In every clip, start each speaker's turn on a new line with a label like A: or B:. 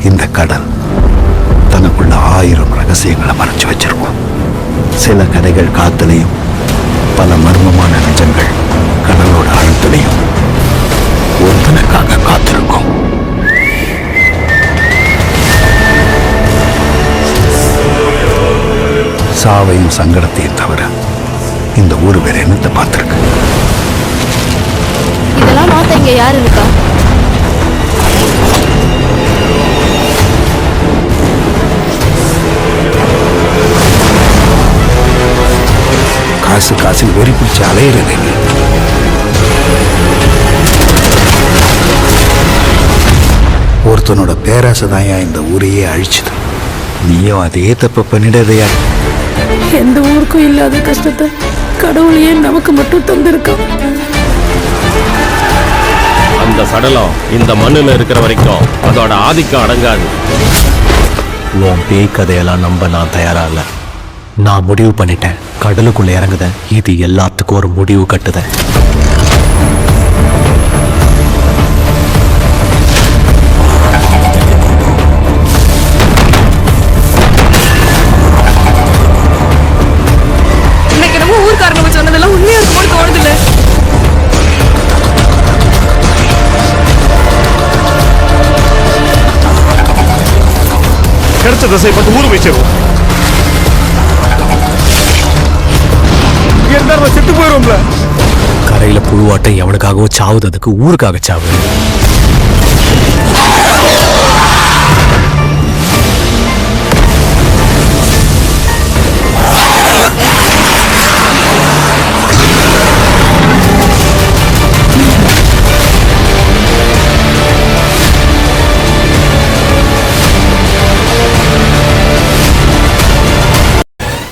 A: இந்த கடல் தனக்குள்ள 1000 ரகசியங்களை மறைச்சு வச்சிருக்கும். சில கதைகள் காத்துலையும், பல மர்மமான நிஜங்கள் கடலோட ஆழத்திலையும் ஒருத்தனுக்காக காத்திருக்கும். சாவையும் சங்கடத்தையும் தவிர இந்த ஊர் வேற என்னத்தை பார்த்திருக்கு?
B: இதெல்லாம் மாத்த இங்க யாரு இருக்கா?
A: காசு காசில் வெறி பிடிச்சி அலையிறது. ஒருத்தனோட பேராசை தான் இந்த ஊரையே அழிச்சுது. நீயும் அதே தப்ப பண்ணிடாதையா?
C: எந்த ஊருக்கும் இல்லாத கஷ்டத்தை கடவுளையே நமக்கு மட்டும் தந்திருக்கான்.
D: அந்த சடலம் இந்த மண்ணுல இருக்கிற வரைக்கும் அதோட ஆதிக்கம் அடங்காது.
E: உன் பேய் கதையெல்லாம் நம்ப நான் தயாரா இல்ல. நான் முடிவு பண்ணிட்டேன். கடலுக்குள்ள இறங்குத. இது எல்லாத்துக்கும் ஒரு முடிவு கட்டுத.
C: இன்னைக்கு நம்ம ஊர்க்காரங்க வச்சு சொன்னதெல்லாம் உண்மையா இருக்குமோன்னு தோணுதில்ல.
F: கிடைச்ச திசை பார்த்து ஊரு வச்சிருவோம். செத்து போயிருவோம்ல.
E: கரையில புழுவாட்டம் எவனுக்காகவோ சாவுது, அதுக்கு ஊருக்காக சாவு.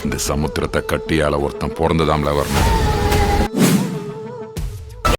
G: இந்த சமுத்திரத்தை கட்டியால ஒருத்தன் பிறந்ததாம்ல வரணும்.